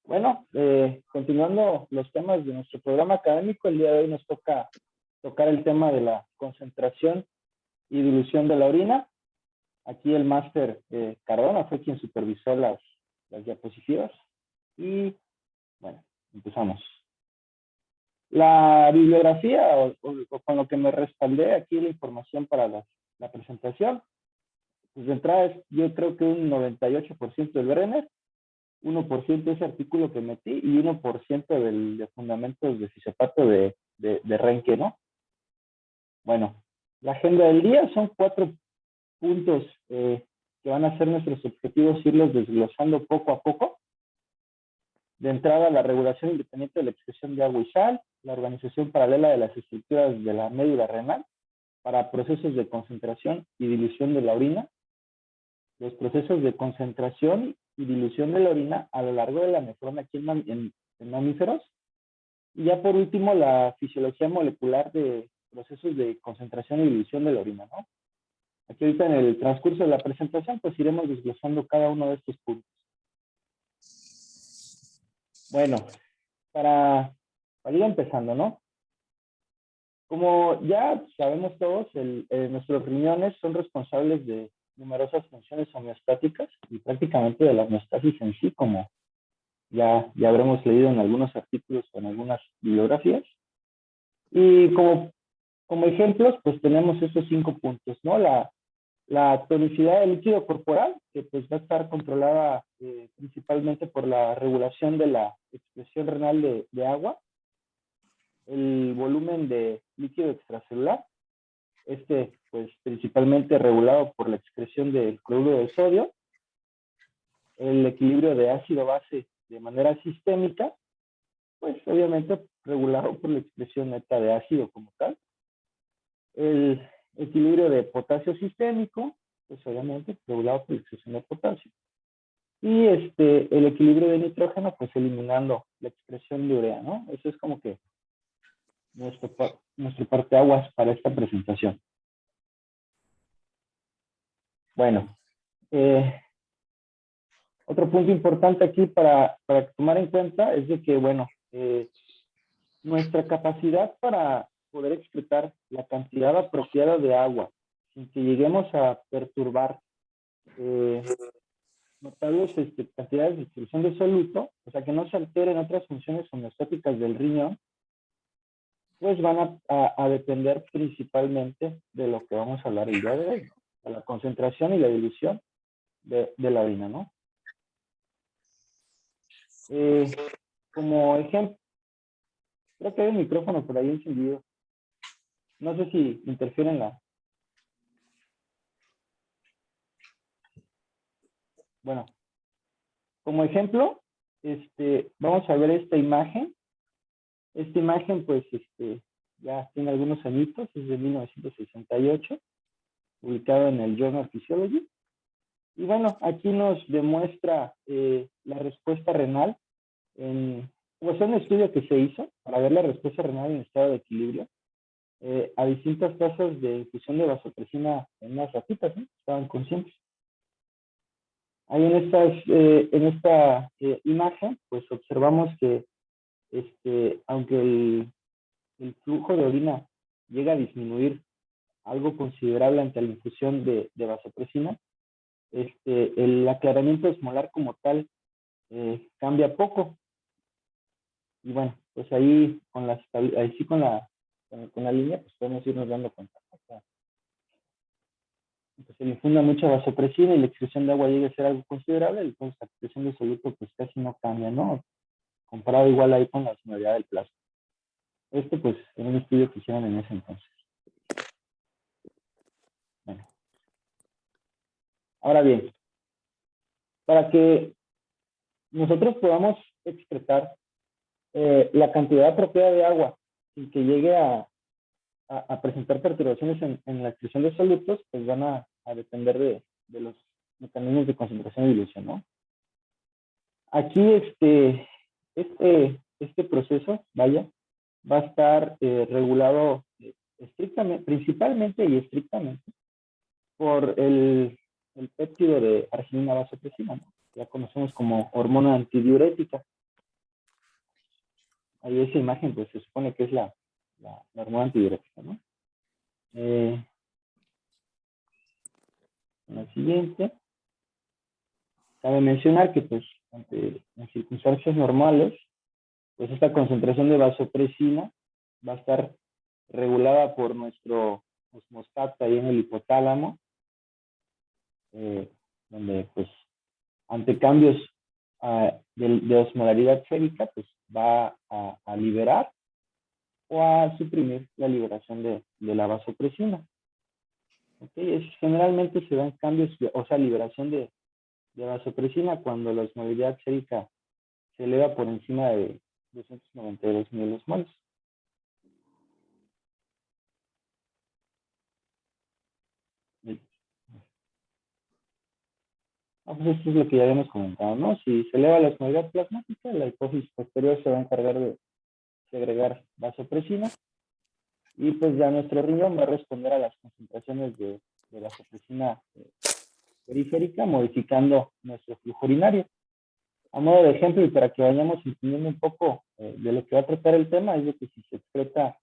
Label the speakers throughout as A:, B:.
A: Bueno, continuando los temas de nuestro programa académico, el día de hoy nos toca tocar el tema de la concentración y dilución de la orina. Aquí el máster Cardona fue quien supervisó las diapositivas. Y bueno, empezamos. La bibliografía o con lo que me respaldé aquí la información para la presentación, pues de entrada es, yo creo que un 98% del Brenner, 1% ese artículo que metí y 1% de fundamentos de fisiopato de Renke, ¿no? Bueno, la agenda del día son 4 puntos que van a ser nuestros objetivos, irlos desglosando poco a poco. De entrada, la regulación independiente de la excreción de agua y sal, la organización paralela de las estructuras de la médula renal para procesos de concentración y dilución de la orina, los procesos de concentración y dilución de la orina a lo largo de la nefrona aquí en mamíferos. Y ya por último, la fisiología molecular de procesos de concentración y dilución de la orina, ¿no? Aquí ahorita en el transcurso de la presentación, pues iremos desglosando cada uno de estos puntos. Bueno, para ir empezando, ¿no? Como ya sabemos todos, nuestros riñones son responsables de numerosas funciones homeostáticas y prácticamente de la homeostasis en sí, como ya habremos leído en algunos artículos o en algunas bibliografías. Y como ejemplos, pues tenemos estos 5 puntos, ¿no? La tonicidad del líquido corporal, que pues va a estar controlada principalmente por la regulación de la excreción renal de agua, el volumen de líquido extracelular, pues principalmente regulado por la excreción del cloruro de sodio, el equilibrio de ácido-base de manera sistémica, pues obviamente regulado por la excreción neta de ácido como tal, el equilibrio de potasio sistémico, pues obviamente regulado por la excreción de potasio, y el equilibrio de nitrógeno, pues eliminando la excreción de urea, ¿no? Eso es como que nuestro parteaguas para esta presentación. Bueno, otro punto importante aquí para tomar en cuenta es de que, bueno, nuestra capacidad para poder excretar la cantidad apropiada de agua sin que lleguemos a perturbar notables cantidades de distribución de soluto, o sea, que no se alteren otras funciones homeostáticas del riñón, pues van a depender principalmente de lo que vamos a hablar el día de hoy, ¿no? De la concentración y la dilución de la orina, ¿no? Como ejemplo, creo que hay un micrófono por ahí encendido. No sé si interfiere en la... Bueno, como ejemplo, vamos a ver esta imagen. Esta imagen, pues, ya tiene algunos añitos, es de 1968, publicado en el Journal Physiology. Y bueno, aquí nos demuestra la respuesta renal pues, un estudio que se hizo para ver la respuesta renal en estado de equilibrio a distintas tasas de infusión de vasopresina en las ratitas, ¿no? Estaban conscientes. Ahí en esta imagen, pues observamos que aunque el flujo de orina llega a disminuir algo considerable ante la infusión de vasopresina, el aclaramiento osmolar como tal cambia poco. Y bueno, pues ahí con la línea, pues podemos irnos dando cuenta. O sea, pues se le infunda mucha vasopresina y la excreción de agua llega a ser algo considerable, entonces la excreción de soluto pues casi no cambia, ¿no? Comparado igual ahí con la osmolaridad del plasma. Pues en un estudio que hicieron en ese entonces. Bueno. Ahora bien, para que nosotros podamos excretar la cantidad apropiada de agua sin que llegue a presentar perturbaciones en la excreción de solutos, pues van a depender de los mecanismos de concentración y dilución, ¿no? Aquí este proceso, va a estar regulado estrictamente, principalmente y estrictamente por el péptido de arginina vasopresina, ¿no? Ya conocemos como hormona antidiurética. ahí esa imagen, pues se supone que es la hormona antidiurética, ¿no? La siguiente, cabe mencionar que, pues, en circunstancias normales, pues esta concentración de vasopresina va a estar regulada por nuestro osmostato ahí en el hipotálamo, donde, pues, ante cambios de osmolaridad sérica, pues va a liberar o a suprimir la liberación de la vasopresina. ¿Okay? Generalmente se dan cambios, o sea, liberación de vasopresina cuando la osmolaridad sérica se eleva por encima de 292 milimoles. Pues esto es lo que ya habíamos comentado, ¿no? Si se eleva la osmolaridad plasmática, la hipófisis posterior se va a encargar de segregar vasopresina y pues ya nuestro riñón va a responder a las concentraciones de vasopresina periférica, modificando nuestro flujo urinario. A modo de ejemplo, y para que vayamos entendiendo un poco de lo que va a tratar el tema, es de que si se excreta,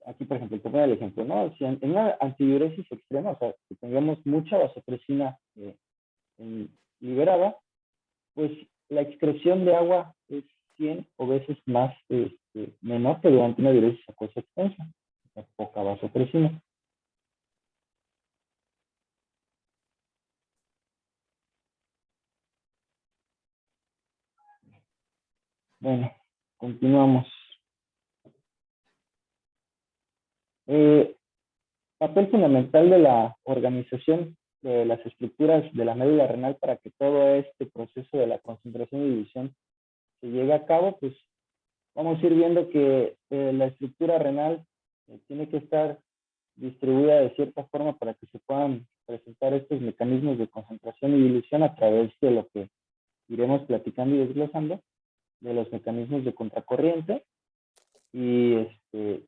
A: aquí por ejemplo, te pongo el ejemplo, ¿no? Si en una antidiuresis extrema, o sea, que tengamos mucha vasopresina liberada, pues la excreción de agua es 100 o veces más menor que durante una diuresis acuosa extensa, poca vasopresina. Bueno, continuamos. Papel fundamental de la organización de las estructuras de la médula renal para que todo este proceso de la concentración y división se llegue a cabo, pues vamos a ir viendo que la estructura renal tiene que estar distribuida de cierta forma para que se puedan presentar estos mecanismos de concentración y dilución a través de lo que iremos platicando y desglosando, de los mecanismos de contracorriente. Y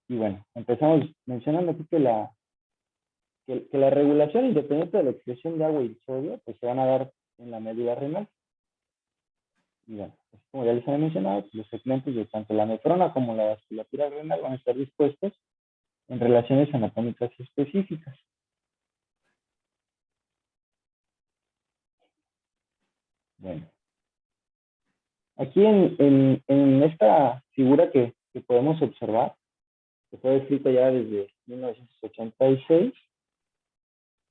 A: bueno, empezamos mencionando aquí que la regulación independiente de la excreción de agua y sodio, pues se van a dar en la médula renal. Y bueno, pues como ya les había mencionado, pues los segmentos de tanto la nefrona como la vasculatura renal van a estar dispuestos en relaciones anatómicas específicas. Bueno, aquí en esta figura que podemos observar, que fue escrita ya desde 1986,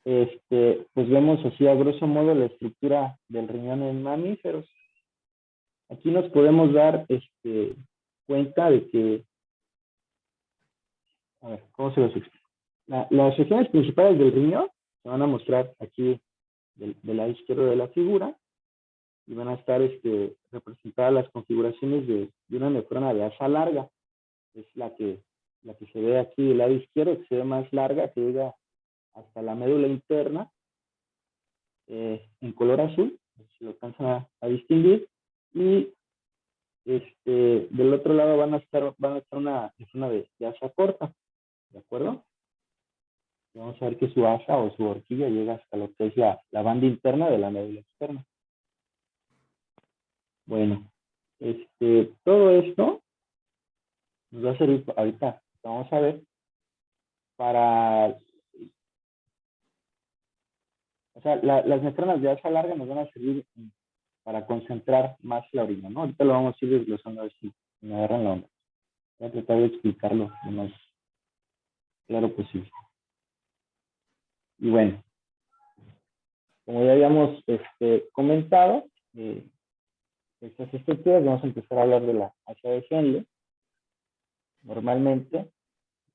A: pues vemos así a grosso modo la estructura del riñón en mamíferos. Aquí nos podemos dar cuenta de que, a ver, ¿cómo se los explico? Las regiones principales del riñón se van a mostrar aquí del lado izquierdo de la figura y van a estar representadas las configuraciones de una nefrona de asa larga. Es la que se ve aquí del lado izquierdo, que se ve más larga, que llega hasta la médula interna, en color azul, si lo alcanzan a distinguir, y del otro lado van a estar una de asa corta, ¿de acuerdo? Y vamos a ver que su asa o su horquilla llega hasta lo que es la banda interna de la médula externa. Bueno, todo esto nos va a servir ahorita, vamos a ver, para, o sea, las nefronas de asa larga nos van a servir para concentrar más la orina, ¿no? Ahorita lo vamos a ir desglosando a ver si me agarran la onda. Voy a tratar de explicarlo lo más claro posible. Y bueno, como ya habíamos comentado, estas estructuras, vamos a empezar a hablar de la asa de Henle. Normalmente,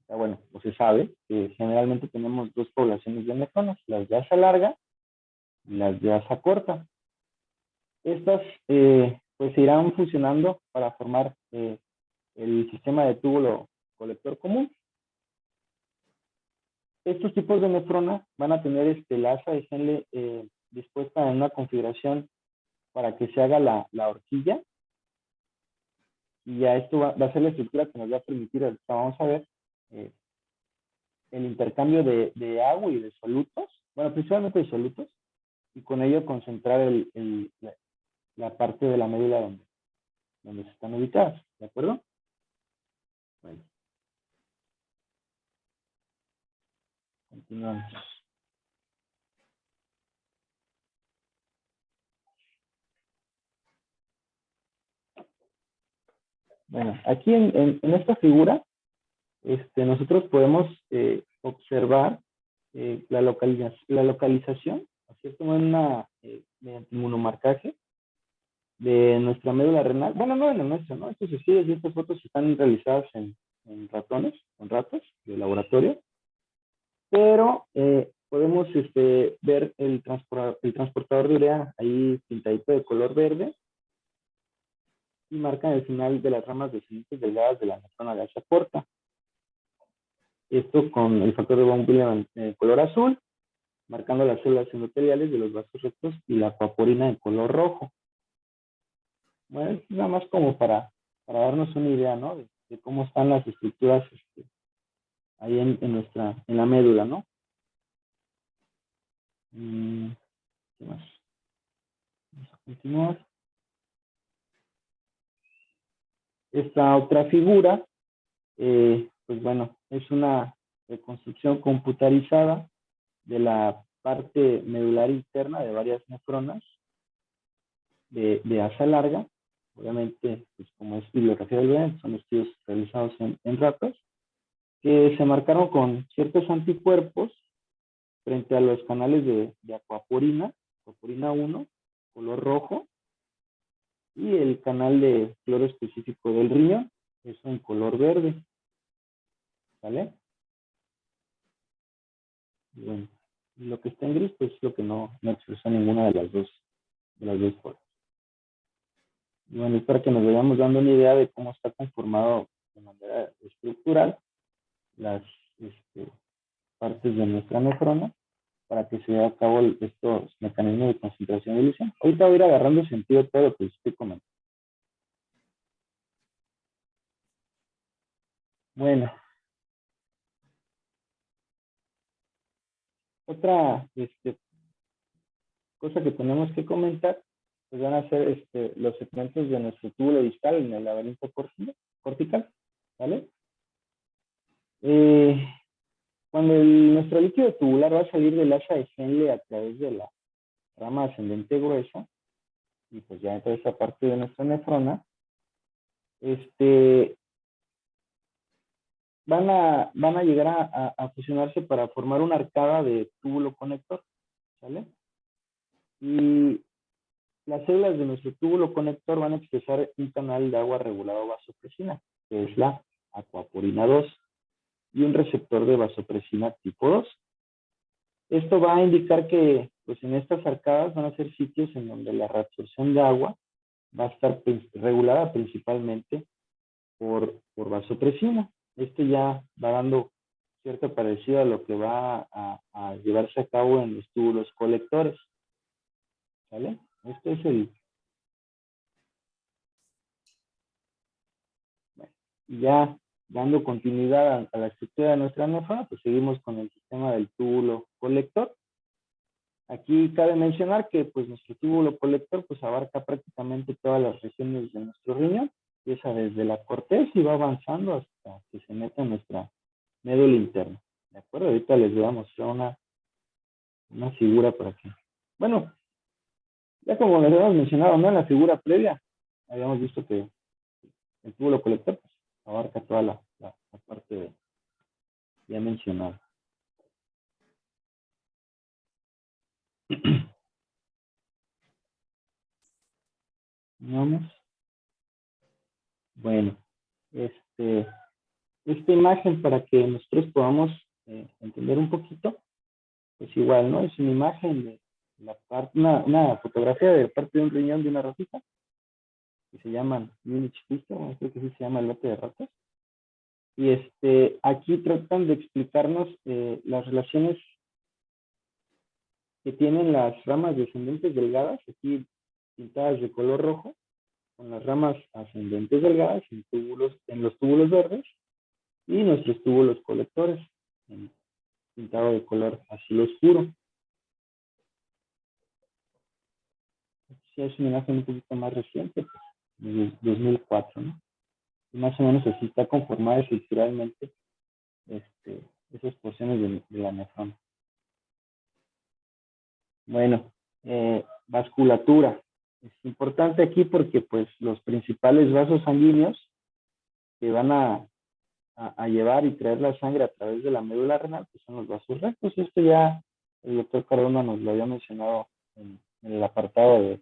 A: bueno, pues se sabe que generalmente tenemos dos poblaciones de nefronas, las de asa larga y las de asa corta. Estas pues se irán fusionando para formar el sistema de túbulo colector común. Estos tipos de nefrona van a tener la asa de Henle dispuesta en una configuración para que se haga la horquilla, y ya esto va a ser la estructura que nos va a permitir, ahorita vamos a ver, el intercambio de agua y de solutos, bueno, principalmente de solutos, y con ello concentrar la parte de la médula donde se están ubicadas, ¿de acuerdo? Bueno, continuamos. Bueno, aquí en esta figura, nosotros podemos observar la localización, ¿cierto? Mediante monomarcaje de nuestra médula renal. Bueno, no de la nuestra, ¿no? Estos estudios y estas fotos están realizadas en ratones, con ratas de laboratorio, pero podemos ver el transportador de urea ahí pintadito de color verde y marca el final de las ramas descendentes delgadas de la nefrona gacha corta. Esto con el factor de von Willebrand en color azul, marcando las células endoteliales de los vasos rectos y la acuaporina en color rojo. Bueno, es nada más como para darnos una idea, ¿no? De cómo están las estructuras ahí en la médula, ¿no? ¿Qué más? Vamos a continuar. Esta otra figura, pues bueno, es una reconstrucción computarizada de la parte medular interna de varias nefronas de asa larga. Obviamente, pues como es bibliografía del BEN, son estudios realizados en ratas, que se marcaron con ciertos anticuerpos frente a los canales de acuaporina 1, color rojo, y el canal de cloro específico del riñón, eso en color verde. ¿Vale? Y bueno, lo que está en gris, pues es lo que no expresa ninguna de las dos formas. Y bueno, es para que nos vayamos dando una idea de cómo está conformado de manera estructural las partes de nuestra nefrona, para que se lleve a cabo estos mecanismos de concentración y ilusión. Ahorita voy a ir agarrando sentido todo lo que estoy comentando. Bueno, otra cosa que tenemos que comentar, pues van a ser los segmentos de nuestro túbulo distal en el laberinto cortical, ¿vale? Cuando nuestro líquido tubular va a salir del asa de Henle a través de la rama ascendente gruesa, y pues ya entra esa parte de nuestra nefrona, van a llegar a fusionarse para formar una arcada de túbulo conector, ¿sale? Y las células de nuestro túbulo conector van a expresar un canal de agua regulado vasopresina, que es la acuaporina 2, y un receptor de vasopresina tipo 2. Esto va a indicar que pues en estas arcadas van a ser sitios en donde la reabsorción de agua va a estar regulada principalmente por vasopresina. Esto ya va dando cierto parecido a lo que va a llevarse a cabo en los túbulos colectores. ¿Vale? Este es el... Bueno, ya dando continuidad a la estructura de nuestra nefrona, pues seguimos con el sistema del túbulo colector. Aquí cabe mencionar que pues nuestro túbulo colector pues abarca prácticamente todas las regiones de nuestro riñón, empieza desde la corteza y va avanzando hasta que se mete en nuestra médula interna. ¿De acuerdo? Ahorita les voy a mostrar una figura por aquí. Bueno, ya como les habíamos mencionado, ¿no? En la figura previa, habíamos visto que el túbulo colector pues, abarca toda la parte ya mencionada. Vamos. Bueno, esta imagen para que nosotros podamos entender un poquito, pues igual, ¿no? Es una imagen de la parte, una fotografía de parte de un riñón de una ratita, que se llaman Munich Pisto, creo que así se llama el lote de ratas. Y aquí tratan de explicarnos las relaciones que tienen las ramas descendentes delgadas, aquí pintadas de color rojo, con las ramas ascendentes delgadas en los túbulos verdes, y nuestros túbulos colectores, pintado de color azul oscuro. Si es una imagen un poquito más reciente, pues desde 2004, ¿no? Y más o menos así está conformada estructuralmente esas porciones de la nefrona. Bueno, vasculatura. Es importante aquí porque pues los principales vasos sanguíneos que van a llevar y traer la sangre a través de la médula renal pues son los vasos rectos. Esto ya el doctor Cardona nos lo había mencionado en el apartado de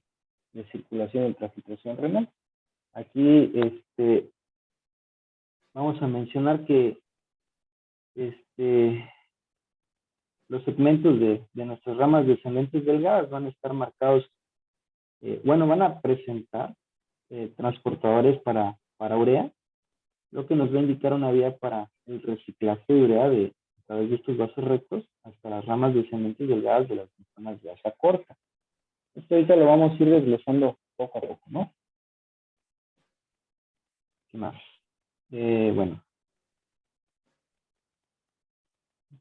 A: circulación y ultrafiltración renal. Aquí vamos a mencionar que los segmentos de nuestras ramas descendentes delgadas van a estar marcados, van a presentar transportadores para urea, lo que nos va a indicar una vía para el reciclaje de urea a través de estos vasos rectos hasta las ramas descendentes delgadas de las neuronas de asa corta. Esto ahorita lo vamos a ir desglosando poco a poco, ¿no? ¿Qué más? Bueno,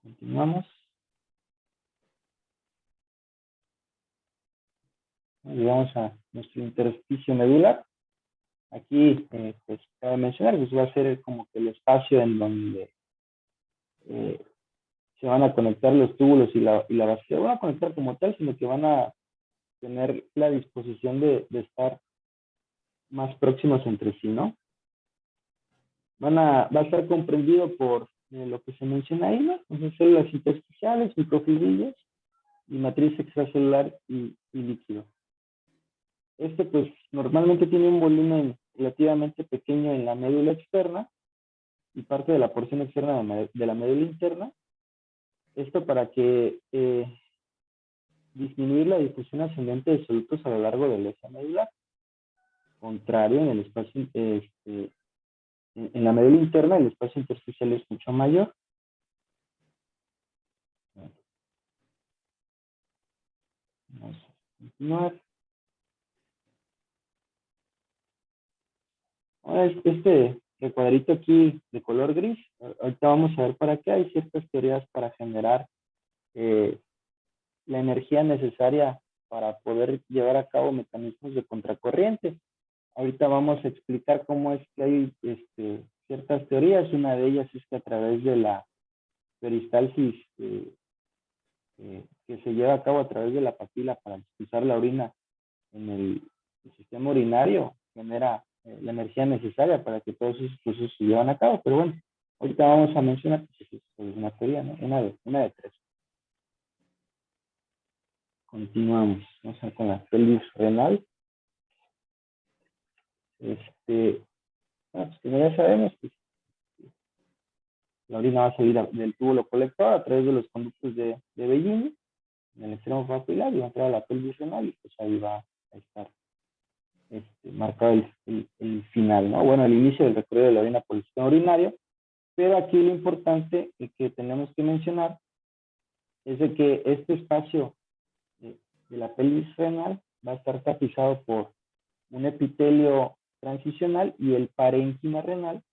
A: continuamos. Llegamos a nuestro intersticio medular. Aquí, pues, cabe mencionar, pues va a ser como que el espacio en donde se van a conectar los túbulos y la vasija. No van a conectar como tal, sino que van a tener la disposición de estar más próximos entre sí, ¿no? Va a estar comprendido por lo que se menciona ahí, ¿no? Entonces, células intersticiales, microfibrillas y matriz extracelular y líquido. Pues, normalmente tiene un volumen relativamente pequeño en la médula externa y parte de la porción externa de la médula interna. Esto para que disminuir la difusión ascendente de solutos a lo largo del eje medular. Contrario, en el espacio, en la médula interna, el espacio intersticial es mucho mayor. Vamos a continuar. Ahora, este recuadrito aquí de color gris, ahorita vamos a ver para qué hay ciertas teorías para generar la energía necesaria para poder llevar a cabo mecanismos de contracorriente. Ahorita vamos a explicar cómo es que hay ciertas teorías. Una de ellas es que a través de la peristalsis que se lleva a cabo a través de la papila para expulsar la orina en el sistema urinario genera la energía necesaria para que todos esos procesos se lleven a cabo. Pero bueno, ahorita vamos a mencionar que es una teoría, ¿no? Una de tres. Continuamos. Vamos a ver con la pelvis renal. Pues como ya sabemos, pues, la orina va a salir del túbulo colector a través de los conductos de Bellini en el extremo papilar y va a entrar a la pelvis renal y pues ahí va a estar marcado el final, ¿no? Bueno, el inicio del recorrido de la orina por el sistema urinario, pero aquí lo importante que tenemos que mencionar es de que este espacio de la pelvis renal va a estar tapizado por un epitelio transicional y el parénquima renal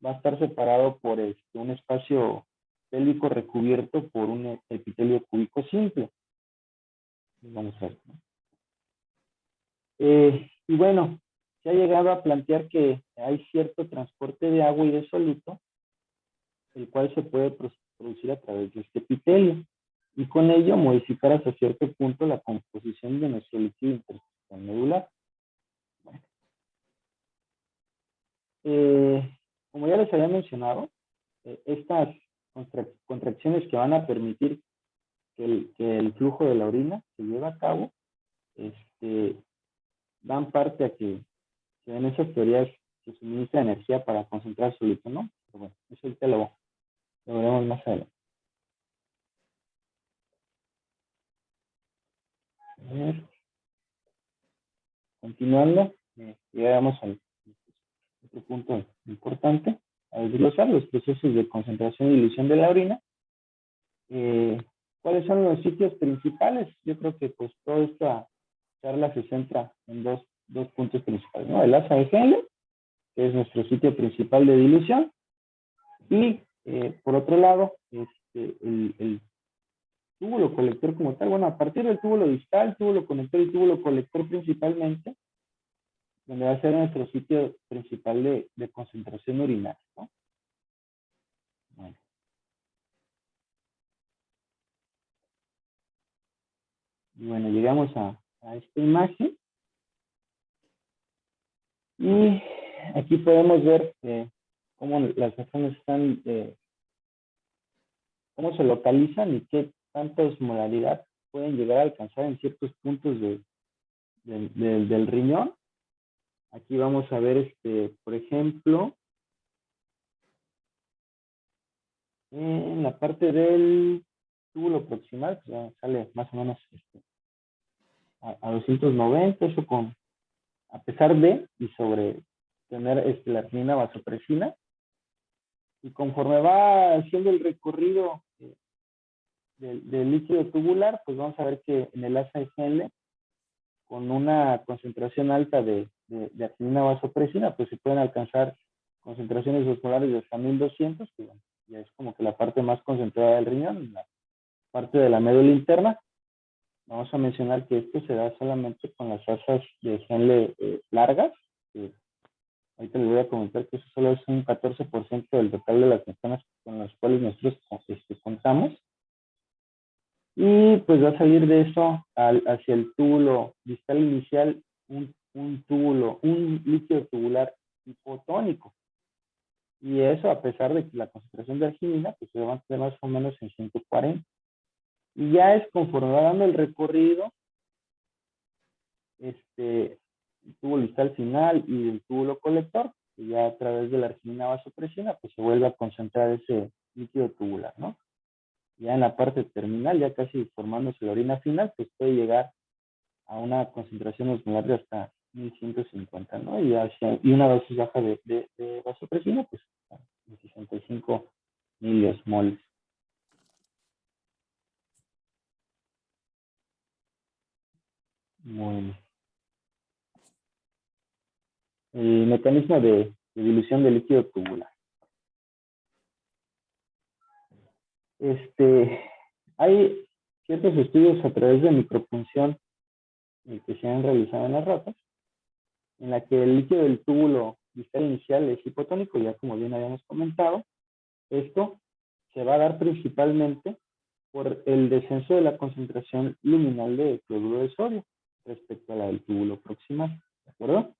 A: va a estar separado por un espacio pélvico recubierto por un epitelio cúbico simple. Vamos a ver, ¿no? Y bueno, se ha llegado a plantear que hay cierto transporte de agua y de soluto, el cual se puede producir a través de este epitelio, y con ello modificar hasta cierto punto la composición de nuestro líquido intersticial medular. Bueno. Como ya les había mencionado, estas contracciones que van a permitir que el flujo de la orina se lleve a cabo, dan parte a que en esas teorías se suministra energía para concentrar soluto, ¿no? Pero bueno, eso ahorita lo veremos más adelante. A ver, continuando, llegamos al otro punto importante, a desglosar los procesos de concentración y dilución de la orina. ¿Cuáles son los sitios principales? Yo creo que pues toda esta charla se centra en dos puntos principales, ¿no? El asa de Henle, que es nuestro sitio principal de dilución, y por otro lado, el túbulo colector como tal. Bueno, a partir del túbulo distal, túbulo conector y túbulo colector principalmente, donde va a ser nuestro sitio principal de concentración urinaria, ¿no? Bueno, y bueno, llegamos a esta imagen y aquí podemos ver cómo las razones están, cómo se localizan y qué tanta osmolaridad pueden llegar a alcanzar en ciertos puntos del riñón. Aquí vamos a ver, por ejemplo, en la parte del túbulo proximal, pues ya sale más o menos a 290, eso a pesar de y sobre tener la arginina vasopresina. Y conforme va haciendo el recorrido del líquido tubular, pues vamos a ver que en el asa de Henle, con una concentración alta de arginina vasopresina, pues se pueden alcanzar concentraciones osmolares de hasta 1200, que bueno, ya es como que la parte más concentrada del riñón, la parte de la médula interna. Vamos a mencionar que esto se da solamente con las asas de Henle largas. Ahorita les voy a comentar que eso solo es un 14% del total de las personas con las cuales nosotros contamos. Y pues va a salir de eso hacia el túbulo distal inicial un líquido tubular hipotónico. Y eso a pesar de que la concentración de arginina pues se va a mantener más o menos en 140. Y ya es conforme va dando el recorrido, el túbulo distal final y el túbulo colector, que ya a través de la arginina vasopresina pues se vuelve a concentrar ese líquido tubular, ¿no? Ya en la parte terminal, ya casi formándose la orina final, pues puede llegar a una concentración osmolar de hasta 1150, ¿no? Y una dosis baja de vasopresina, pues en 65 miliosmoles. Bueno. El mecanismo de dilución de líquido tubular. Hay ciertos estudios a través de micropunción que se han realizado en las ratas, en la que el líquido del túbulo distal inicial es hipotónico, ya como bien habíamos comentado. Esto se va a dar principalmente por el descenso de la concentración luminal de cloruro de sodio respecto a la del túbulo proximal, ¿de acuerdo?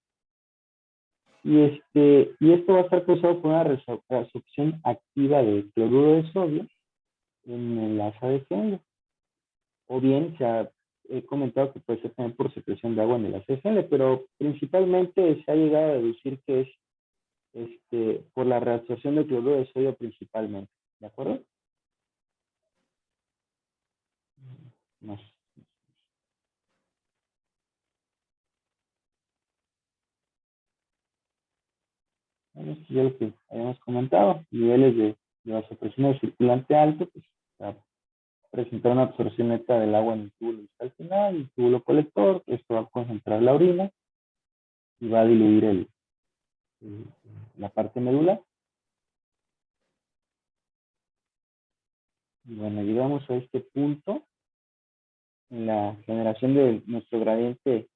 A: Y esto va a estar causado por una resorción activa de cloruro de sodio en el asa de Henle. O bien he comentado que puede ser también por secreción de agua en el asa de Henle, pero principalmente se ha llegado a deducir que es por la reabsorción de cloruro de sodio principalmente, ¿de acuerdo? No. Bueno, esto ya lo que habíamos comentado, niveles de vasopresina circulante alto, pues va a presentar una absorción neta del agua en el túbulo distal final, el túbulo colector, esto va a concentrar la orina y va a diluir la parte medular. Y bueno, llegamos a este punto en la generación de nuestro gradiente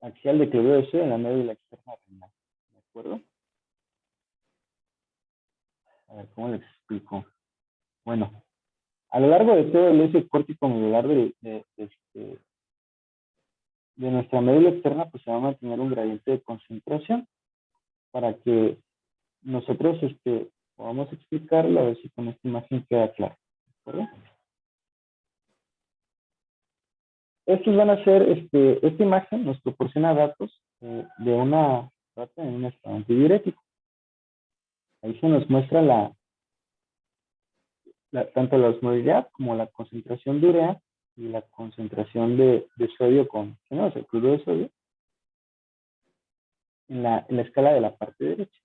A: axial de cloruro de sodio en la médula externa renal. ¿De acuerdo? A ver, ¿cómo les explico? Bueno, a lo largo de todo el eje córtico medular de nuestra médula externa, pues se va a mantener un gradiente de concentración para que nosotros podamos explicarlo, a ver si con esta imagen queda claro. ¿De acuerdo? Estos van a ser, esta imagen nos proporciona datos de una rata en un estado antidiurético. Ahí se nos muestra tanto la osmolaridad como la concentración de urea y la concentración de sodio o sea, el cloruro de sodio en la escala de la parte derecha.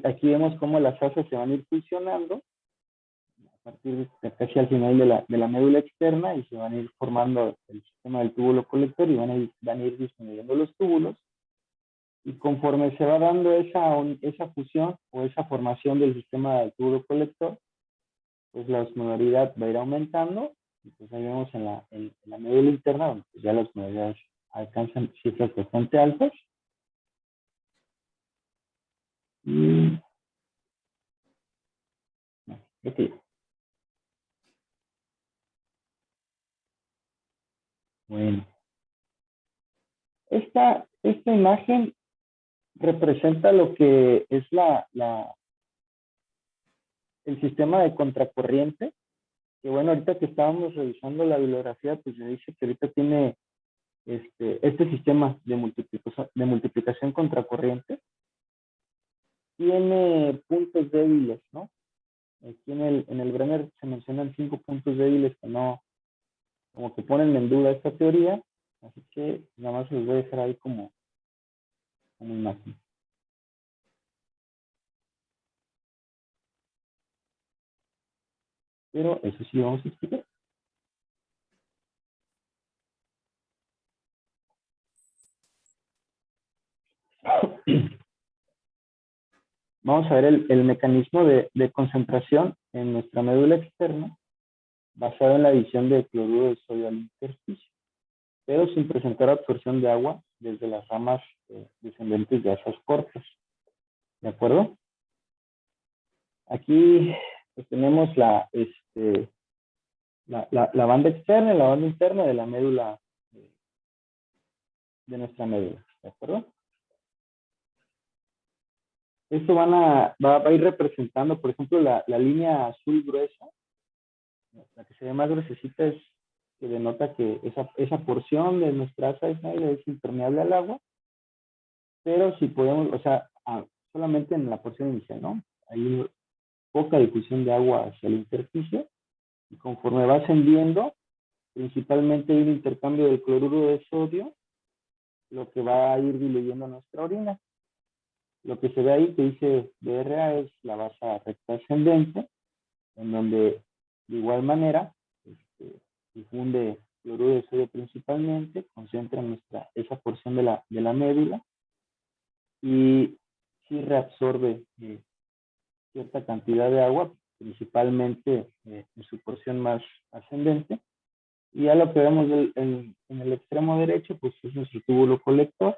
A: Aquí vemos cómo las asas se van a ir fusionando a partir de casi al final de la médula externa y se van a ir formando el sistema del túbulo colector y van a ir disminuyendo los túbulos. Y conforme se va dando esa fusión o esa formación del sistema del túbulo colector, pues la osmolaridad va a ir aumentando Y pues ahí vemos en la médula interna, donde pues ya las tonalidades alcanzan cifras bastante altas. Y no, creo que ya. Bueno, esta imagen representa lo que es el sistema de contracorriente, que bueno, ahorita que estábamos revisando la bibliografía, pues me dice que ahorita tiene este sistema de multiplicación contracorriente, tiene puntos débiles, ¿no? Aquí en el Brenner se mencionan 5 puntos débiles que no, como que ponen en duda esta teoría, así que nada más los voy a dejar ahí como imagen. Pero eso sí vamos a explicar. Vamos a ver el mecanismo de concentración en nuestra médula externa basado en la adición de cloruro de sodio al intersticio, pero sin presentar absorción de agua desde las ramas descendentes de asas cortas. ¿De acuerdo? Aquí pues, tenemos la banda externa y la banda interna de la médula, de nuestra médula. ¿De acuerdo? Esto va a ir representando, por ejemplo, la línea azul gruesa, la que se ve más gruesecita es que denota que esa porción de nuestra asa es impermeable al agua, pero si podemos, o sea, solamente en la porción inicial, ¿no? Hay poca difusión de agua hacia el intersticio y conforme va ascendiendo, principalmente hay un intercambio del cloruro de sodio, lo que va a ir diluyendo nuestra orina. Lo que se ve ahí que dice BRA es la base recta ascendente, en donde de igual manera difunde cloruro de sodio principalmente, concentra esa porción de la médula y sí reabsorbe cierta cantidad de agua, principalmente en su porción más ascendente. Y ya lo que vemos en el extremo derecho, pues es nuestro túbulo colector,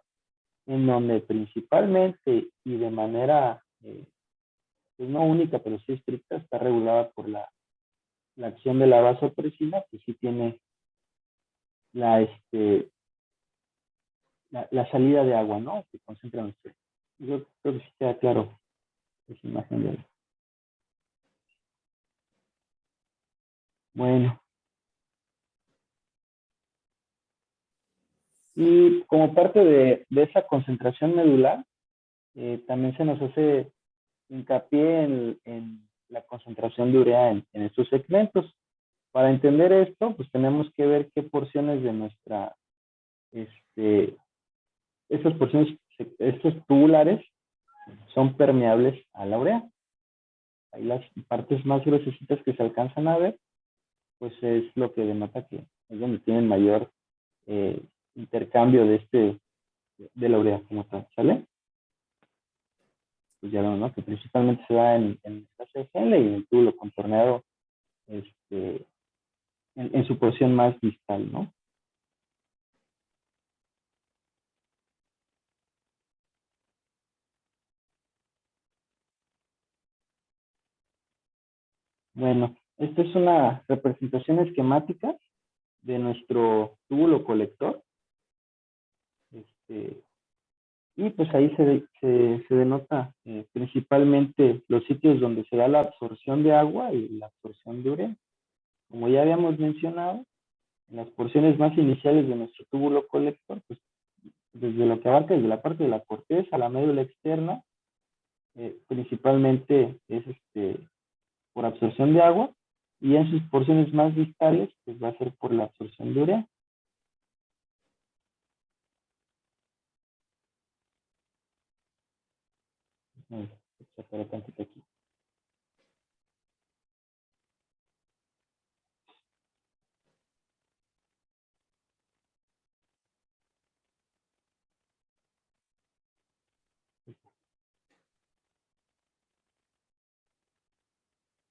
A: en donde principalmente y de manera, pues no única, pero sí estricta, está regulada por la acción de la vasopresina, que sí tiene la, la salida de agua, ¿no? Que concentra nuestro. Yo creo que sí queda claro esa imagen de ahí. Bueno, y como parte de esa concentración medular, también se nos hace hincapié en la concentración de urea en estos segmentos. Para entender esto, pues tenemos que ver qué porciones de nuestra, estas porciones, estos tubulares son permeables a la urea. Ahí las partes más gruesecitas que se alcanzan a ver, pues es lo que denota que es donde tienen mayor eh, intercambio de la urea como tal, ¿sale? Pues ya vemos, ¿no? Que principalmente se da en la CGL y en el túbulo contorneado en su porción más distal, ¿no? Bueno, esta es una representación esquemática de nuestro túbulo colector. Y pues ahí se denota principalmente los sitios donde se da la absorción de agua y la absorción de urea. Como ya habíamos mencionado, en las porciones más iniciales de nuestro túbulo colector, pues desde lo que abarca desde la parte de la corteza a la médula externa, principalmente es por absorción de agua, y en sus porciones más distales, pues va a ser por la absorción de urea. Sacaré tantito aquí.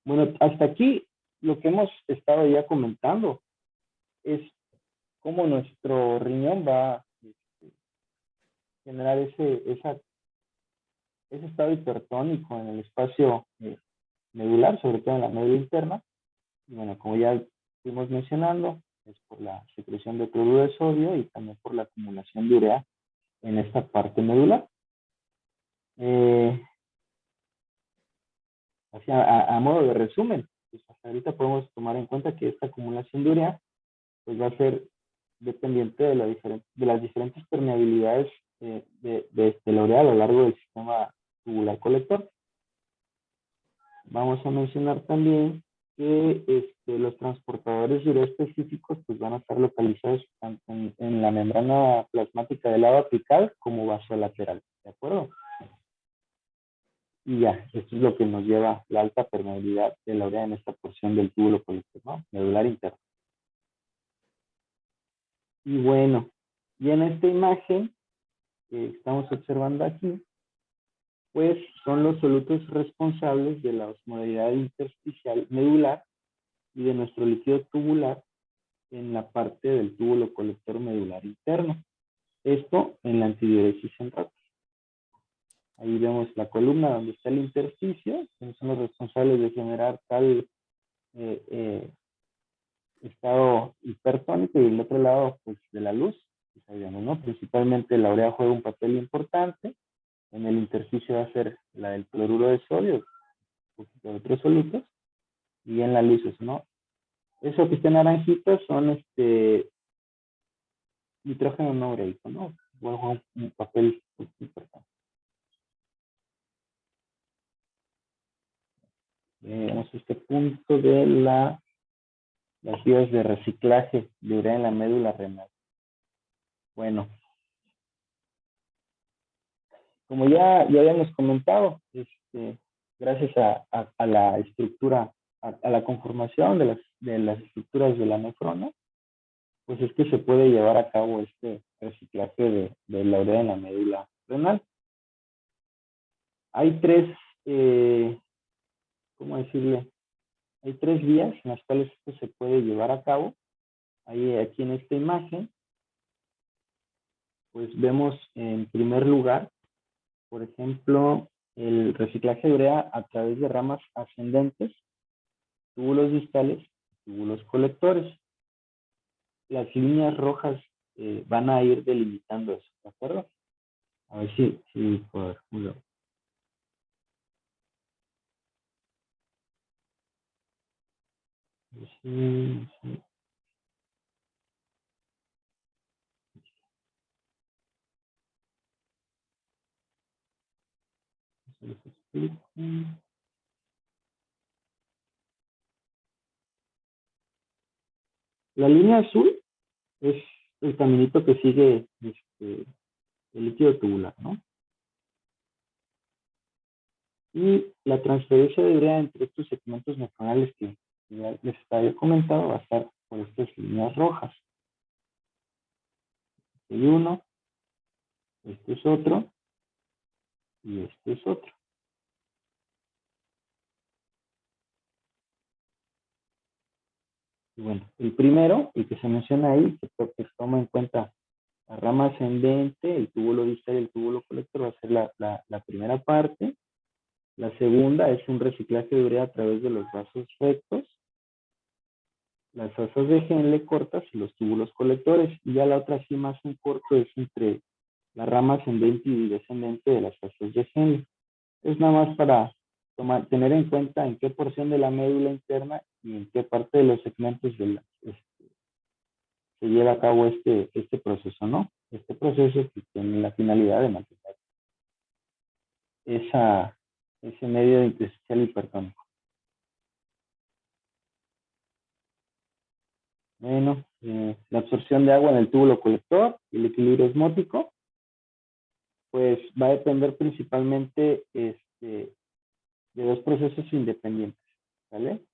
A: Bueno, hasta aquí lo que hemos estado ya comentando es cómo nuestro riñón va a generar ese estado hipertónico en el espacio medular, sobre todo en la médula interna. Y bueno, como ya fuimos mencionando, es por la secreción de cloruro de sodio y también por la acumulación de urea en esta parte medular. Así a modo de resumen, pues hasta ahorita podemos tomar en cuenta que esta acumulación de urea pues va a ser dependiente de las diferentes permeabilidades de la urea a lo largo del sistema tubular colector. Vamos a mencionar también que los transportadores de urea específicos pues van a estar localizados tanto en la membrana plasmática del lado apical como vasolateral, ¿de acuerdo? Y ya, esto es lo que nos lleva a la alta permeabilidad de la urea en esta porción del túbulo colector, ¿no? Medular interno. Y bueno, y en esta imagen que estamos observando aquí, pues son los solutos responsables de la osmolaridad intersticial medular y de nuestro líquido tubular en la parte del túbulo colector medular interno. Esto en la antidiuresis en ratas. Ahí vemos la columna donde está el intersticio, que son los responsables de generar tal estado hipertónico, y el otro lado, pues, de la luz, pues, sabíamos, ¿no? Principalmente la urea juega un papel importante. En el intersticio va a ser la del cloruro de sodio, un poquito de otros solutos, y en la luz, ¿no? Eso que está naranjito son nitrógeno no ureico, ¿no? Juega un papel importante. Vamos a este punto de las vías de reciclaje de urea en la médula renal. Bueno, como ya habíamos comentado, gracias a la estructura, a la conformación de las estructuras de la nefrona, pues es que se puede llevar a cabo este reciclaje de la urea en la médula renal. Hay tres, ¿cómo decirle? Hay tres vías en las cuales esto se puede llevar a cabo. Ahí, aquí en esta imagen, pues vemos en primer lugar, por ejemplo, el reciclaje de urea a través de ramas ascendentes, túbulos distales, túbulos colectores. Las líneas rojas van a ir delimitando eso, ¿de acuerdo? A ver si por ejemplo. Sí. Les explico. La línea azul es el caminito que sigue el líquido tubular, ¿no? Y la transferencia de urea entre estos segmentos nefronales que ya les había comentado va a estar por estas líneas rojas. Este hay uno, este es otro, y este es otro. Y bueno, el primero, el que se menciona ahí, que toma en cuenta la rama ascendente, el túbulo distal y el túbulo colector, va a ser la primera parte. La segunda es un reciclaje de urea a través de los vasos rectos, las asas de Henle cortas y los túbulos colectores. Y ya la otra, sí, más un corto, es entre la rama ascendente y descendente de las asas de Henle. Es nada más para tener en cuenta en qué porción de la médula interna y en qué parte de los segmentos se lleva a cabo este proceso, ¿no? Este proceso que tiene la finalidad de mantener ese medio intersticial hipertónico. Bueno, la absorción de agua en el túbulo colector y el equilibrio osmótico, pues va a depender principalmente de dos procesos independientes, ¿vale?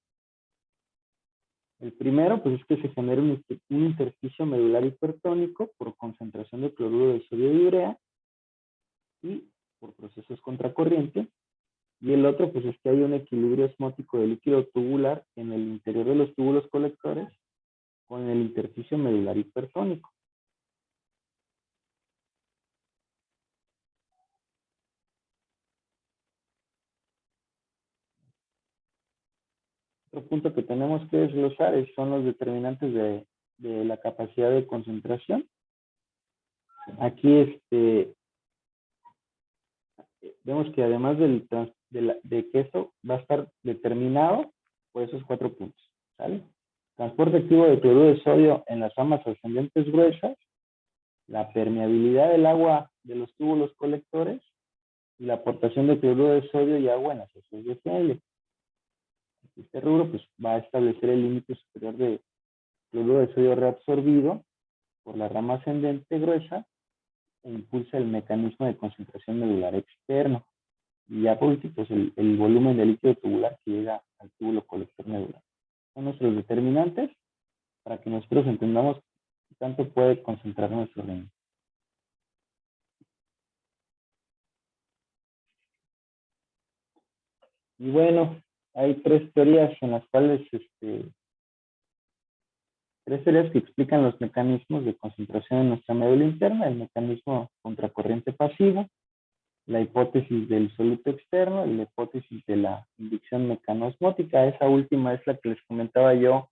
A: El primero, pues es que se genera un intersticio medular hipertónico por concentración de cloruro de sodio y urea y por procesos contracorriente. Y el otro, pues es que hay un equilibrio osmótico de líquido tubular en el interior de los túbulos colectores con el intersticio medular hipertónico. Otro punto que tenemos que desglosar son los determinantes de la capacidad de concentración. Aquí vemos que además de que esto va a estar determinado por esos 4 puntos. ¿Sale? Transporte activo de cloruro de sodio en las ramas ascendentes gruesas, la permeabilidad del agua de los túbulos colectores y la aportación de cloruro de sodio y agua en las heces de Henle. Este rubro pues, va a establecer el límite superior de cloruro de sodio reabsorbido por la rama ascendente gruesa e impulsa el mecanismo de concentración medular externo. Y ya por último, pues el volumen de líquido tubular que llega al túbulo colector medular. Son nuestros determinantes para que nosotros entendamos qué tanto puede concentrar nuestro riñón. Y bueno, hay 3 teorías en las cuales, 3 teorías que explican los mecanismos de concentración en nuestra médula interna: el mecanismo contracorriente pasivo, la hipótesis del soluto externo y la hipótesis de la inducción mecanosmótica. Esa última es la que les comentaba yo,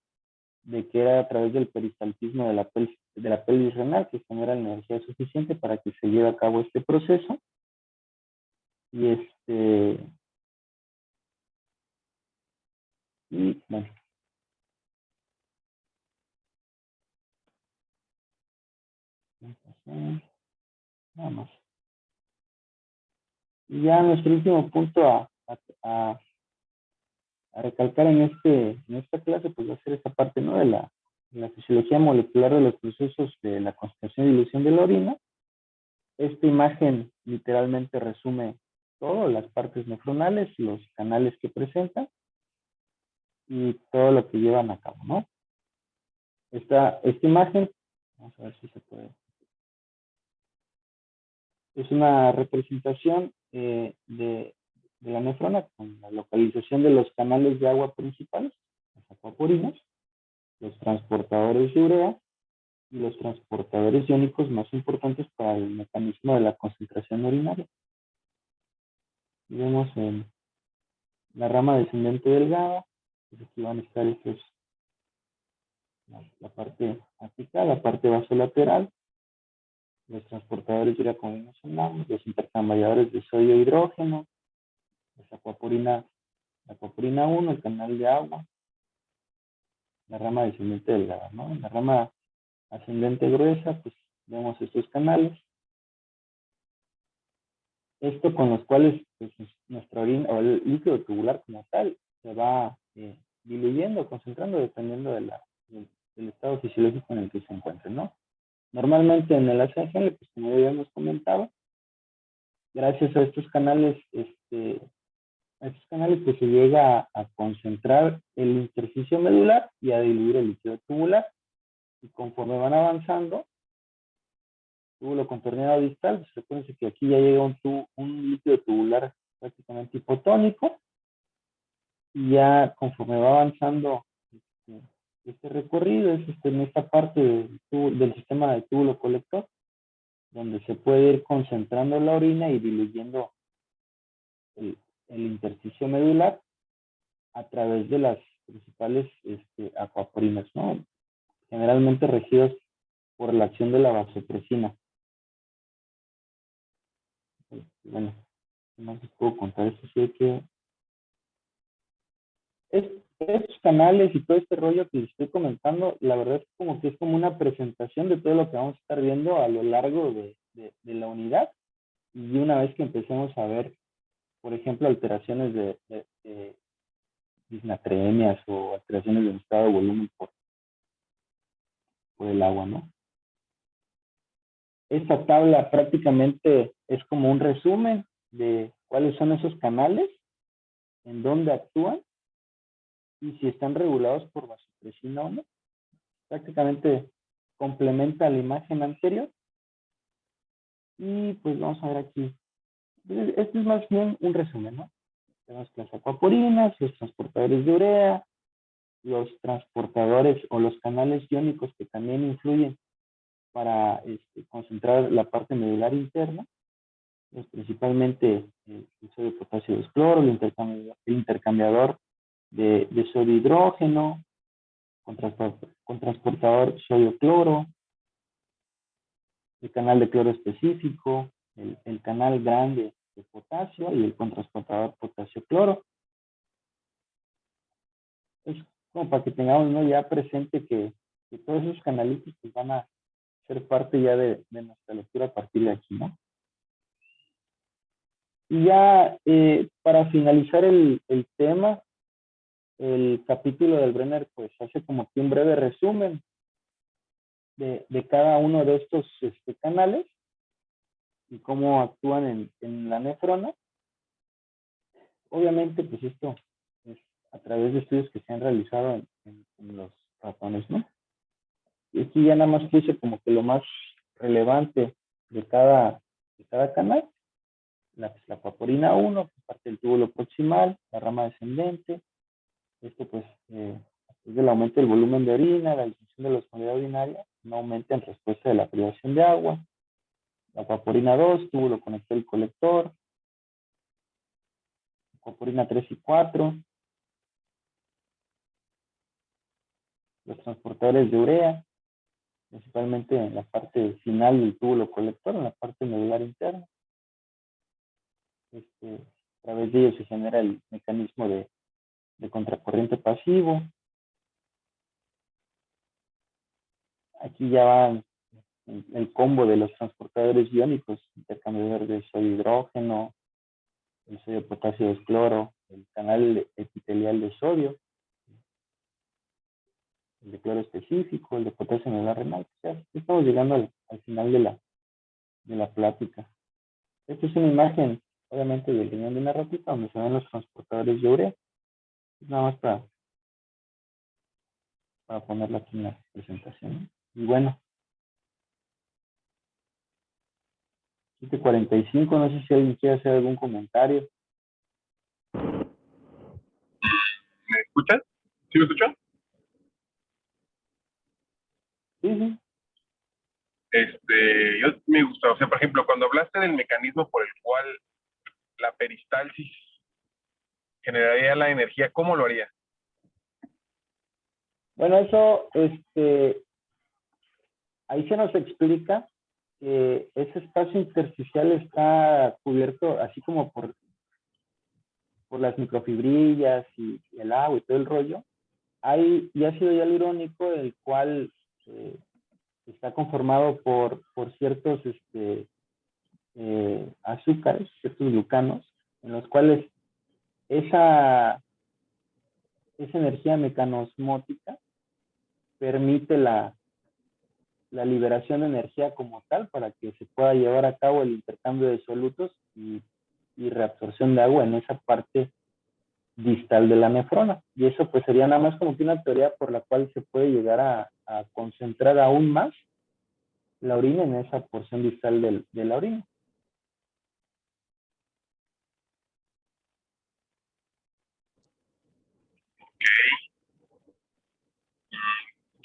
A: de que era a través del peristaltismo de la pelvis renal que genera la energía suficiente para que se lleve a cabo este proceso. Y bueno, nada más. Y ya nuestro último punto a recalcar en esta clase, pues va a ser esta parte, ¿no? De la fisiología molecular de los procesos de la concentración y dilución de la orina. Esta imagen literalmente resume todo: las partes nefronales, los canales que presentan y todo lo que llevan a cabo, ¿no? Esta imagen, vamos a ver si se puede. Es una representación de la nefrona con la localización de los canales de agua principales, los acuaporinos, los transportadores de urea y los transportadores iónicos más importantes para el mecanismo de la concentración urinaria. Y vemos en la rama descendente delgada, pues aquí van a estar la parte apical, la parte vasolateral, los transportadores de urea, como mencionamos, los intercambiadores de sodio e hidrógeno, la acuaporina 1, el canal de agua, la rama descendente delgada, ¿no? En la rama ascendente gruesa, pues vemos estos canales. Esto con los cuales pues, nuestra orina o el líquido tubular como tal se va diluyendo, concentrando, dependiendo del estado fisiológico en el que se encuentre, ¿no? Normalmente en el ACGL, pues como ya hemos comentado, gracias a estos canales, pues se llega a concentrar el intersticio medular y a diluir el líquido tubular. Y conforme van avanzando, túbulo contorneado distal, pues recuerden que aquí ya llega un líquido tubular prácticamente hipotónico, y ya conforme va avanzando este recorrido, es en esta parte del sistema de túbulo colector, donde se puede ir concentrando la orina y diluyendo el intersticio medular a través de las principales acuaporinas, ¿no? Generalmente regidos por la acción de la vasopresina. Bueno, ¿qué más les puedo contar? Esto sí que estos canales y todo este rollo que les estoy comentando, la verdad es como que es como una presentación de todo lo que vamos a estar viendo a lo largo de la unidad. Y una vez que empecemos a ver, por ejemplo, alteraciones de disnatremias o alteraciones del estado de volumen por el agua, ¿no? Esta tabla prácticamente es como un resumen de cuáles son esos canales, en dónde actúan y si están regulados por vasopresina o no. Prácticamente complementa la imagen anterior. Y pues vamos a ver aquí. Este es más bien un resumen, ¿no? Tenemos las acuaporinas, los transportadores de urea, los transportadores o los canales iónicos que también influyen para concentrar la parte medular interna, pues principalmente el sodio de potasio de cloro, el intercambiador de sodio hidrógeno, con transportador sodio-cloro, el canal de cloro específico, el canal grande de potasio y el contrasportador potasio-cloro. Es como para que tengamos, ¿no?, ya presente que todos esos canalitos pues, van a ser parte ya de nuestra lectura a partir de aquí, ¿no? Y ya para finalizar el tema, el capítulo del Brenner pues hace como que un breve resumen de cada uno de estos canales y cómo actúan en la nefrona. Obviamente, pues esto es a través de estudios que se han realizado en los ratones, ¿no? Y aquí ya nada más puse como que lo más relevante de cada canal. La paporina 1, parte del túbulo proximal, la rama descendente. Esto pues es del aumento del volumen de orina, la disminución de la osmolaridad urinaria, no aumenta en respuesta de la privación de agua. La paporina 2, túbulo conector y colector. Paporina 3 y 4. Los transportadores de urea, principalmente en la parte final del túbulo colector, en la parte medular interna. A través de ello se genera el mecanismo de contracorriente pasivo. Aquí ya va el combo de los transportadores iónicos, intercambiador de sodio hidrógeno, el sodio de potasio de cloro, el canal epitelial de sodio, el de cloro específico, el de potasio medular renal. O sea, estamos llegando al final de la plática. Esta es una imagen, obviamente, del riñón de una ratita donde se ven los transportadores de urea. Nada más para ponerlo aquí en la presentación. Y bueno, 7:45, no sé si alguien quiere hacer algún comentario.
B: ¿Me escuchan? ¿Sí me escuchan?
A: Sí, sí.
B: Yo me gusta, o sea, por ejemplo, cuando hablaste del mecanismo por el cual la peristalsis generaría la energía, ¿cómo lo haría?
A: Bueno, eso, ahí se nos explica que ese espacio intersticial está cubierto así como por las microfibrillas y el agua y todo el rollo. Hay ácido hialurónico, el cual está conformado por ciertos azúcares, ciertos glucanos, en los cuales esa energía mecanosmótica permite la liberación de energía como tal para que se pueda llevar a cabo el intercambio de solutos y reabsorción de agua en esa parte distal de la nefrona. Y eso pues sería nada más como que una teoría por la cual se puede llegar a concentrar aún más la orina en esa porción distal de la orina.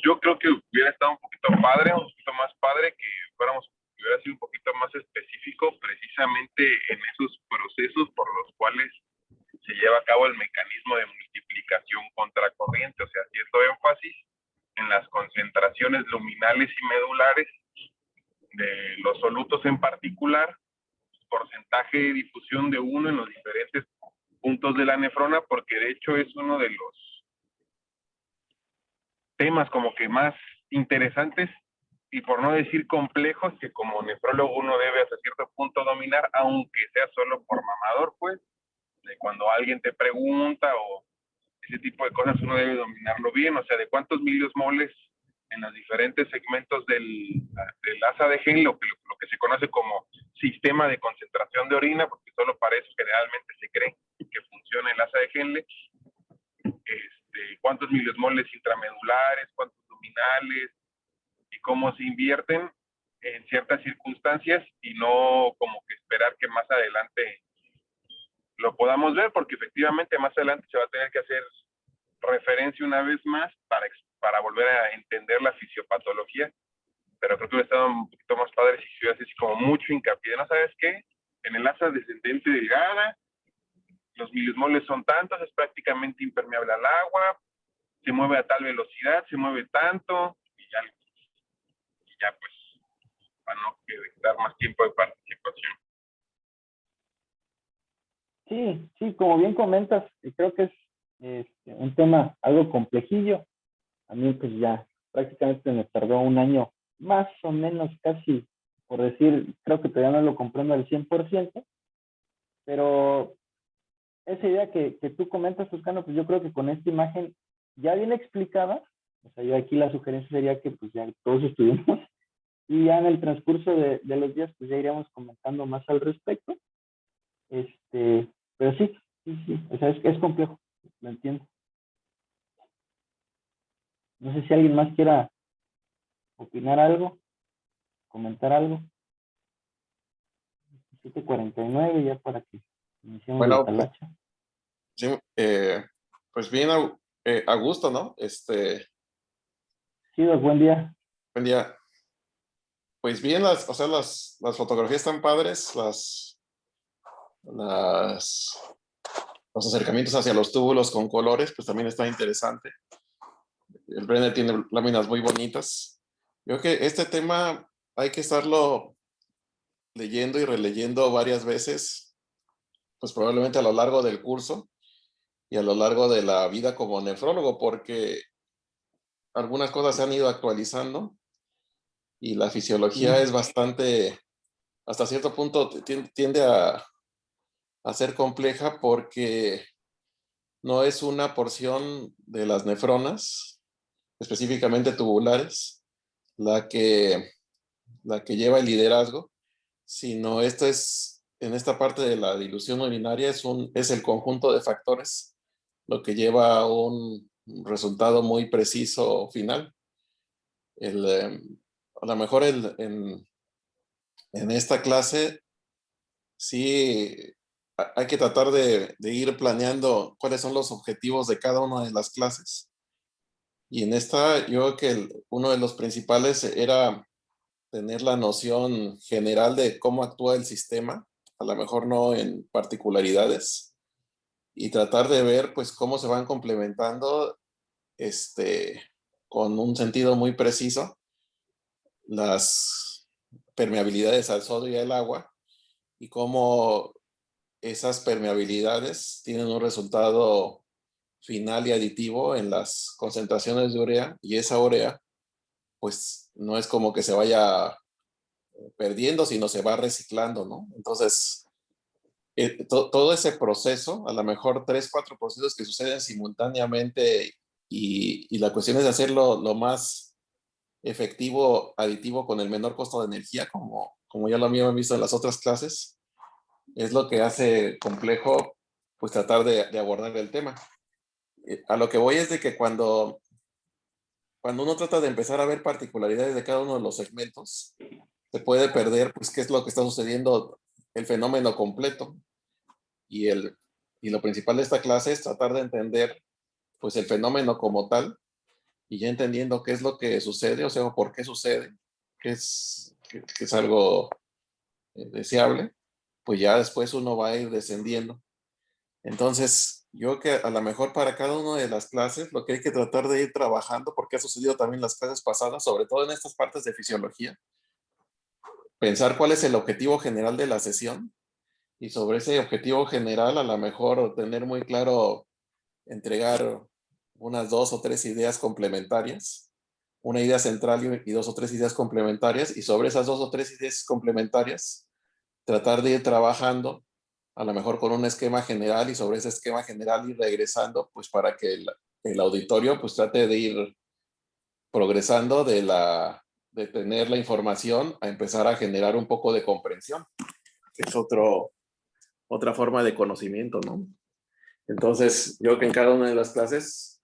B: Yo creo que hubiera estado un poquito padre, un poquito más padre, que hubiera sido un poquito más específico precisamente en esos procesos por los cuales se lleva a cabo el mecanismo de multiplicación contracorriente, o sea, haciendo énfasis en las concentraciones luminales y medulares de los solutos en particular, porcentaje de difusión de uno en los diferentes puntos de la nefrona, porque de hecho es uno de los temas como que más interesantes y por no decir complejos que como nefrólogo uno debe hasta cierto punto dominar, aunque sea solo por mamador, pues, de cuando alguien te pregunta o ese tipo de cosas uno debe dominarlo bien, o sea, de cuántos miliosmoles en los diferentes segmentos del asa de Henle, lo que se conoce como sistema de concentración de orina, porque solo para eso generalmente se cree que funciona el asa de Henle, cuántos miliosmoles intramedulares, cuántos luminales, y cómo se invierten en ciertas circunstancias y no como que esperar que más adelante lo podamos ver, porque efectivamente más adelante se va a tener que hacer referencia una vez más para volver a entender la fisiopatología, pero creo que hubiera estado un poquito más padre si se hubiera así como mucho hincapié, ¿no sabes qué? En el asa descendente delgada, los miliosmoles son tantos, es prácticamente impermeable al agua, se mueve a tal velocidad, se mueve tanto, y ya pues, para no dar más tiempo de participación.
A: Sí, sí, como bien comentas, creo que es un tema algo complejillo. A mí pues ya prácticamente me tardó un año, más o menos casi, por decir, creo que todavía no lo comprendo al 100%, pero esa idea que tú comentas, Toscano, pues yo creo que con esta imagen ya bien explicada, o sea, yo aquí la sugerencia sería que pues ya todos estudiemos y ya en el transcurso de los días pues ya iremos comentando más al respecto. Pero sí, sí, sí, o sea, es complejo, lo entiendo. No sé si alguien más quiera opinar algo, comentar algo. 7:49 ya para que iniciemos la
C: Bueno, pues,
A: talacha.
C: sí, pues bien a gusto, ¿no?
A: Sí, buen día.
C: Buen día. Pues bien, o sea, las fotografías están padres, las, los acercamientos hacia los túbulos con colores, pues también está interesante. El Brenner tiene láminas muy bonitas. Yo creo que este tema hay que estarlo leyendo y releyendo varias veces, pues probablemente a lo largo del curso y a lo largo de la vida como nefrólogo, porque algunas cosas se han ido actualizando y la fisiología es bastante, hasta cierto punto tiende a ser compleja porque no es una porción de las nefronas, específicamente tubulares, la que, la que lleva el liderazgo, sino esto es, en esta parte de la dilución urinaria, es el conjunto de factores lo que lleva a un resultado muy preciso final. A lo mejor en esta clase sí hay que tratar de ir planeando cuáles son los objetivos de cada una de las clases. Y en esta yo creo que uno de los principales era tener la noción general de cómo actúa el sistema, a lo mejor no en particularidades, y tratar de ver pues cómo se van complementando con un sentido muy preciso las permeabilidades al sodio y al agua y cómo esas permeabilidades tienen un resultado final y aditivo en las concentraciones de urea, y esa urea pues no es como que se vaya perdiendo, sino se va reciclando, ¿no? Entonces, todo ese proceso, a lo mejor 3, 4 procesos que suceden simultáneamente, y la cuestión es hacerlo lo más efectivo, aditivo, con el menor costo de energía, como ya lo habíamos visto en las otras clases, es lo que hace complejo pues tratar de abordar el tema. A lo que voy es de que cuando uno trata de empezar a ver particularidades de cada uno de los segmentos, se puede perder pues qué es lo que está sucediendo, el fenómeno completo. Y, y lo principal de esta clase es tratar de entender pues el fenómeno como tal, y ya entendiendo qué es lo que sucede, o sea, por qué sucede, que es algo deseable, pues ya después uno va a ir descendiendo. Entonces, yo que a lo mejor para cada una de las clases, lo que hay que tratar de ir trabajando, porque ha sucedido también en las clases pasadas, sobre todo en estas partes de fisiología, pensar cuál es el objetivo general de la sesión, y sobre ese objetivo general a lo mejor tener muy claro, entregar unas 2 o 3 ideas complementarias, una idea central y 2 o 3 ideas complementarias, y sobre esas 2 o 3 ideas complementarias tratar de ir trabajando a lo mejor con un esquema general, y sobre ese esquema general ir regresando pues para que el auditorio pues trate de ir progresando de tener la información a empezar a generar un poco de comprensión, que es otra forma de conocimiento, ¿no? Entonces, yo creo que en cada una de las clases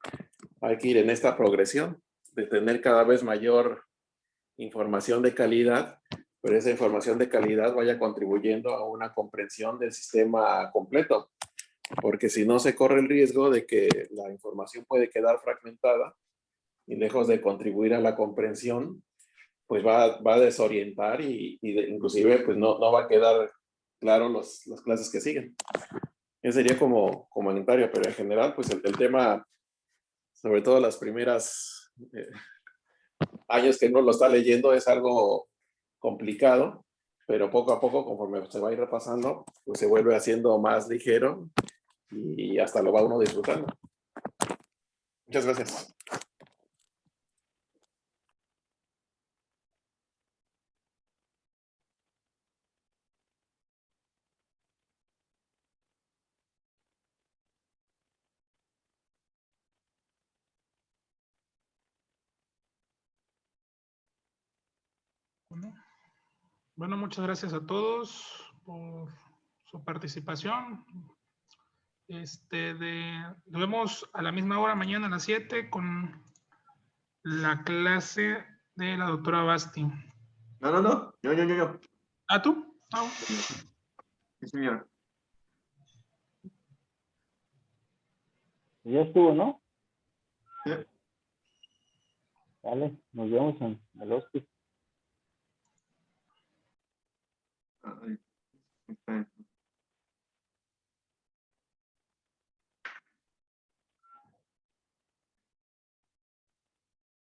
C: hay que ir en esta progresión de tener cada vez mayor información de calidad, pero esa información de calidad vaya contribuyendo a una comprensión del sistema completo. porque si no se corre el riesgo de que la información puede quedar fragmentada y lejos de contribuir a la comprensión, pues va a desorientar inclusive pues no va a quedar claro las clases que siguen. Ese sería como comentario, pero en general pues el tema, sobre todo las primeras años que uno lo está leyendo, es algo complicado, pero poco a poco, conforme se va a ir repasando, pues se vuelve haciendo más ligero y hasta lo va uno disfrutando. Muchas gracias.
D: Bueno, muchas gracias a todos por su participación. Nos vemos a la misma hora mañana a las 7 con la clase de la doctora Basti.
E: No. Yo.
D: ¿Ah, tú? Ah,
E: Sí, señor.
A: Ya estuvo, ¿no?
E: Sí.
A: Vale, nos vemos en el hospital.